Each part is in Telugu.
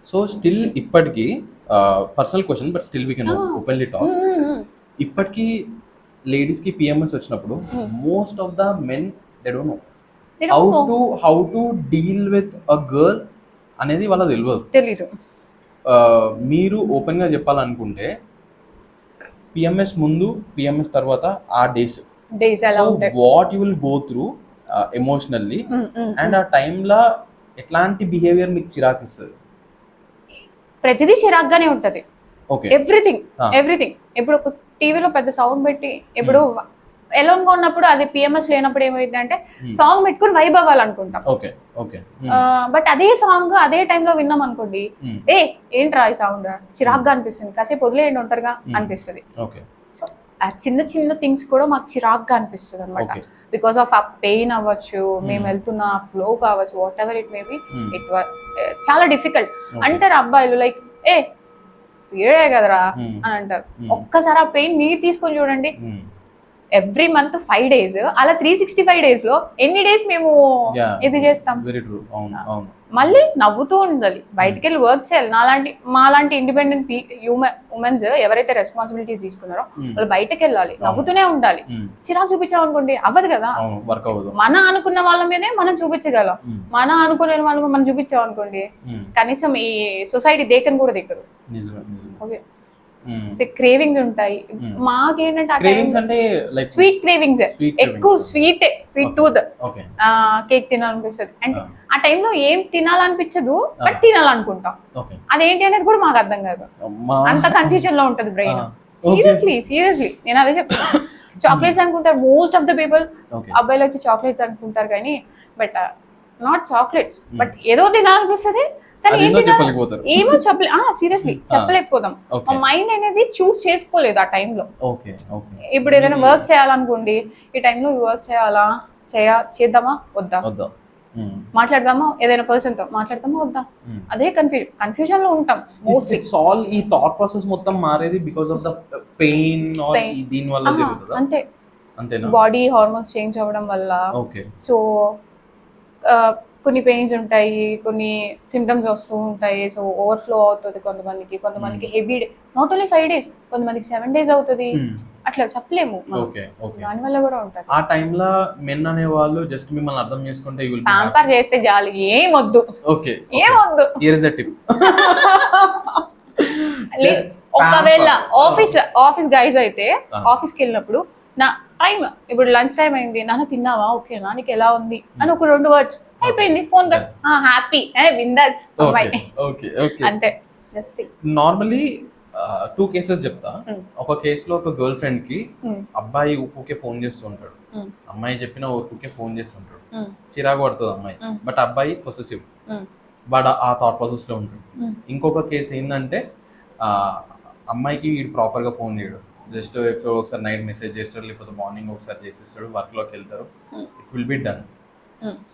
సో స్టిల్ ఇప్పటికీ personal question but still we can openly talk. ఇప్పటికీ లేడీస్కి పిఎంఎస్ వచ్చినప్పుడు most of the men they don't know how to deal with a girl అనేది వాళ్ళకి తెలీదు. మీరు ఓపెన్గా చెప్పాలనుకుంటే పిఎంఎస్ ముందు పిఎంఎస్ తర్వాత ఆ days what you will go through emotionally and ఆ టైంలో ఎట్లాంటి బిహేవియర్ మీకు చిరాకు ఇస్తుంది? ప్రతిదీ చిరాగ్గానే ఉంటది. Okay, everything. ఇప్పుడు ఒక టీవీలో పెద్ద సౌండ్ పెట్టి ఇప్పుడు ఎలోన్ గా ఉన్నప్పుడు అది పిఎంఎస్ లేనప్పుడు ఏమైంది అంటే సాంగ్ పెట్టుకుని వైబ్ అవ్వాలనుకుంటాం. బట్ అదే సాంగ్ అదే టైంలో విన్నాం అనుకోండి, ఏంట్రా ఈ సౌండ్ చిరాగ్గా అనిపిస్తుంది, కాసేపు వదిలేయండి ఉంటారుగా అనిపిస్తుంది. సో ఆ చిన్న చిన్న థింగ్స్ కూడా మాకు చిరాగ్గా అనిపిస్తుంది అనమాట. బికాస్ ఆఫ్ ఆ పెయిన్ అవ్వచ్చు, మేము వెళ్తున్న ఫ్లో కావచ్చు, what ever it maybe, it చాలా డిఫికల్ట్. అంటారు అబ్బాయిలు లైక్ పీరియడే కదరా అని అంటారు. ఒక్కసారి ఆ పెయిన్ మీరు తీసుకొని చూడండి. ఎవ్రీ మంత్ 5 days, అలా 365 days లో ఎన్ని డేస్ మేము ఇది చేస్తాం? మళ్ళీ నవ్వుతూ ఉండాలి, బయటికి వెళ్ళి వర్క్ చేయాలి. మాలాంటి ఇండిపెండెంట్ ఉమెన్స్ ఎవరైతే రెస్పాన్సిబిలిటీస్ తీసుకున్నారో వాళ్ళు బయటకు వెళ్ళాలి, నవ్వుతూనే ఉండాలి. చిరాకు చూపించాం అనుకోండి అవ్వదు కదా. మన అనుకున్న వాళ్ళ మీదే మనం చూపించగలం, మన అనుకునే వాళ్ళ మనం చూపించాం అనుకోండి కనీసం ఈ సొసైటీ దేకని కూడా దిక్కదు. ఓకే, క్రేవింగ్స్ ఉంటాయి మాకేంటంటే స్వీట్ క్రేవింగ్స్, ఎక్కువ స్వీట్ టూత్, కేక్ తినాలనిపిస్తుంది. అంటే ఆ టైంలో ఏం తినాలనిపించదు బట్ తినాలనుకుంటాం. అదేంటి అనేది కూడా మాకు అర్థం కాదు, అంత కన్ఫ్యూజన్ లో ఉంటది బ్రెయిన్. సీరియస్లీ నేను అదే చెప్తాను. చాక్లెట్స్ అనుకుంటారు మోస్ట్ ఆఫ్ ద పీపుల్, అబ్బాయిలు వచ్చి చాక్లెట్స్ అనుకుంటారు కానీ బట్ నాట్ చాక్లెట్స్, బట్ ఏదో తినాలనిపిస్తుంది ఏమో సీరియస్లీ చెప్పలేకపోతాం. మా మైండ్ అనేది చూస్ చేసుకోలేదు ఆ టైంలో. ఇప్పుడు ఏదైనా వర్క్ చేయాలనుకోండి, ఈ టైంలో వర్క్ చేద్దామా వద్దా, మాట్లాడదామా ఏదైనా పర్సన్ తో మాట్లాడదామా వద్దా, అదే కన్ఫ్యూజన్ లో ఉంటాం మోస్ట్లీ. ఆల్ ఈ థాట్ ప్రాసెస్ మొత్తం మారేది because of the pain or దీని వల్ల జరుగుతుందా? అంతే, బాడీ హార్మోన్స్ చేంజ్ అవ్వడం వల్ల. సో కొన్ని పెయిన్స్ ఉంటాయి, కొన్ని సిమ్టమ్స్ వస్తూ ఉంటాయి. సో ఓవర్ఫ్లో అవుతుంది కొంతమందికి హెవీ, నాట్ ఓన్లీ 5 days, కొంతమందికి 7 days అవుతుంది. అట్లా చెప్పలేము, దానివల్ల కూడా ఉంటుంది. ఆ టైంలో మెన్ అనే వాళ్ళు జస్ట్ మిమ్మల్ని అర్థం చేసుకుంటే ప్యాంపర్ చేస్తే చాలు, ఏమొద్దు. ఒకవేళ ఆఫీస్ గైజ్ అయితే ఆఫీస్కి వెళ్ళినప్పుడు నా టైం ఇప్పుడు లంచ్ టైం అయింది, నాన్న తిన్నావా, ఓకేనా, నీకు ఎలా ఉంది అని ఒక 2 words అయిపోయింది. ఫోన్ హ్యాపీ విందాస్ అంతే. నార్మలీ 2 cases చెప్తా. ఒక కేసులో ఒక గర్ల్ ఫ్రెండ్ కి అబ్బాయి ఊకే ఫోన్ చేస్తూ ఉంటాడు, అమ్మాయి చెప్పిన ఊకే ఫోన్ చేస్తుంటాడు, చిరాకు పడుతుంది అమ్మాయి, బట్ అబ్బాయి పొసెసివ్, వాడు ఆ థాట్ ప్రాసెస్ లో ఉంటాడు. ఇంకొక కేసు ఏంటంటే అమ్మాయికి వీడు ప్రాపర్ గా ఫోన్ చేయడు, జస్ట్ ఎప్పుడో ఒకసారి నైట్ మెసేజ్ చేస్తాడు, లేకపోతే మార్నింగ్ ఒకసారి చేసేస్తాడు, వర్క్ లోకి వెళ్తారు, it will be done.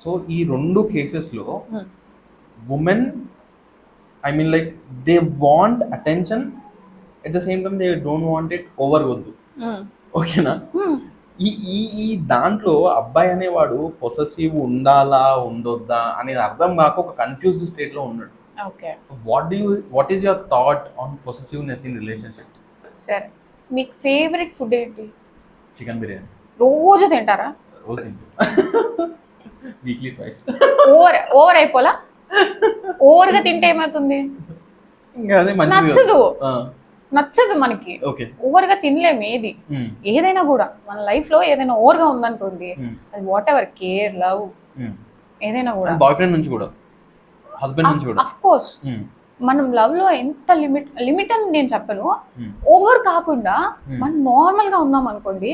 So ఈ 2 కేసెస్లో women, I mean like they want attention, at the same time they don't want it over వద్దు. ఓకేనా? ఈ దాంట్లో అబ్బాయి అనేవాడు పొసెసివ్ ఉండాలా ఉండొద్దా అనేది అర్థం కాక ఒక కన్ఫ్యూజ్డ్ స్టేట్ లో ఉన్నాడు. What is your thought on possessiveness in relationship? సరే, మీకు ఫేవరెట్ ఫుడ్ ఏంటి? చికెన్ బిర్యానీ. రోజు తింటారా? రోజు తింటాం, వీక్లీ ట్వైస్. ఓవర్ అయిపోలా? ఓవర్గా తింటే ఏమవుతుంది? నచ్చదు మనకి, ఓవర్ గా తినలేము ఏది. ఏదైనా కూడా మన లైఫ్ లో ఏదైనా ఓవర్ గా ఉందనుకోండి, అది వాట్ ఎవర్ కేర్, లవ్, ఏదైనా కూడా, బాయ్ ఫ్రెండ్ నుంచి కూడా, హస్బెండ్ నుంచి కూడా, ఆఫ్ కోర్స్ మనం లవ్ లో ఎంత లిమిట్ అని నేను చెప్పను, ఓవర్ కాకుండా మనం నార్మల్ గా ఉన్నాం అనుకోండి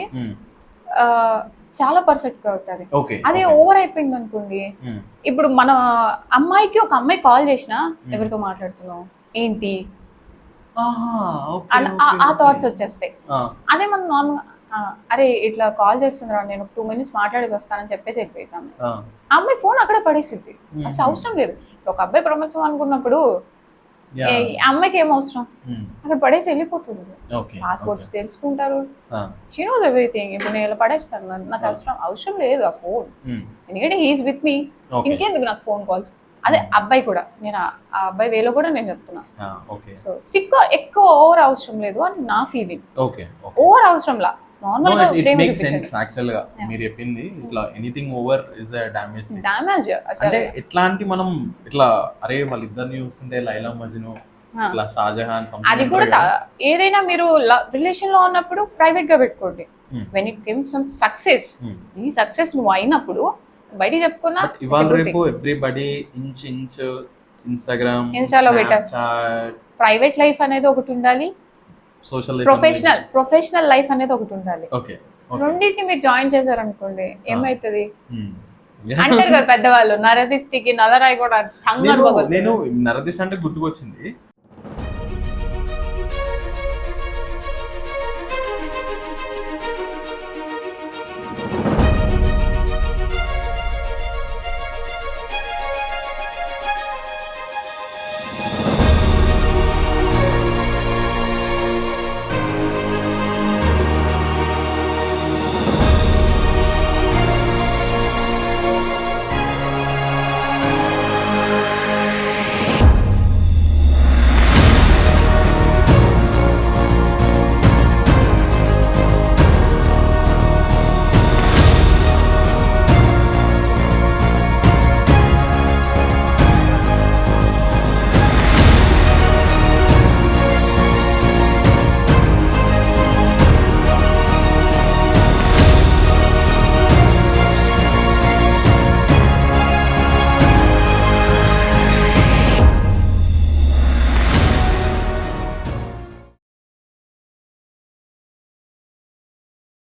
చాలా పర్ఫెక్ట్ గా ఉంటుంది. అదే ఓవర్ అయిపోయింది అనుకోండి, ఇప్పుడు మన అమ్మాయికి ఒక అమ్మాయి కాల్ చేసినా ఎవరితో మాట్లాడుతున్నావు ఏంటి ఆ థాట్స్ వచ్చేస్తాయి. అదే మనం నార్మల్ అరే ఇట్లా కాల్ చేస్తుందిరా, నేను 2 minutes మాట్లాడేసి వస్తానని చెప్పేసి వెళ్ళిపోతాను. ఆ అమ్మాయి ఫోన్ అక్కడ పడేసింది, అసలు అవసరం లేదు. ఒక అబ్బాయి ప్రపంచం అనుకున్నప్పుడు అమ్మాయికి ఏం అవసరం, అక్కడ పడేసి వెళ్ళిపోతుంది. పాస్పోర్ట్స్ తెలుసుకుంటారు, షీ నోస్ ఎవ్రీథింగ్. ఇప్పుడు నేను ఇలా పడేస్తాను, నాకు అవసరం లేదు ఆ ఫోన్, ఎందుకంటే హీఈస్ విత్ మీ, ఇంకెందుకు నాకు ఫోన్ కాల్స్. అదే అబ్బాయి కూడా, నేను ఆ అబ్బాయి వేలో కూడా నేను చెప్తున్నా. ఓకే సో స్టిక్ ఎక్కువ ఓవర్ అవసరం లేదు అని నా ఫీలింగ్. ఓకే ఓవర్ అవసరంలా, నార్మల్ గా ప్రేమ చూపించండి. యాక్చువల్ గా మీరు చెప్పింది ఇట్లా anything over is damage. Damage అంటే ఎట్లాంటి మనం ఇట్లా అరే వాళ్ళిద్దరిని చూస్తుంటే లైలా మజ్ను ఇట్లా షాజహాన్ అది కూడా ఏదైనా మీరు రిలేషన్ లో ఉన్నప్పుడు ప్రైవేట్ గా పెట్టుకోండి. When it come some success, ఈ సక్సెస్ నువ్వు అయినప్పుడు బయట చెప్పుకున్నా. ఇవాళ రేపు ఎవ్రీబడి ఇంచ్ ఇన్స్టాగ్రామ్ ఇన్స్టాలో పెట్టారు. ప్రైవేట్ లైఫ్ అనేది ఒకటి ఉండాలి, సోషల్ ప్రొఫెషనల్ లైఫ్ అనేది ఒకటి ఉండాలి. ఓకే రెండింటిని మీరు జాయిన్ చేశారనుకోండి ఏమైతుంది అంటారు కదా పెద్దవాళ్ళు, నరదిష్టికి నల్లరాయి కూడా నేను నరదిష్టి అంటే గుర్తుకొచ్చింది.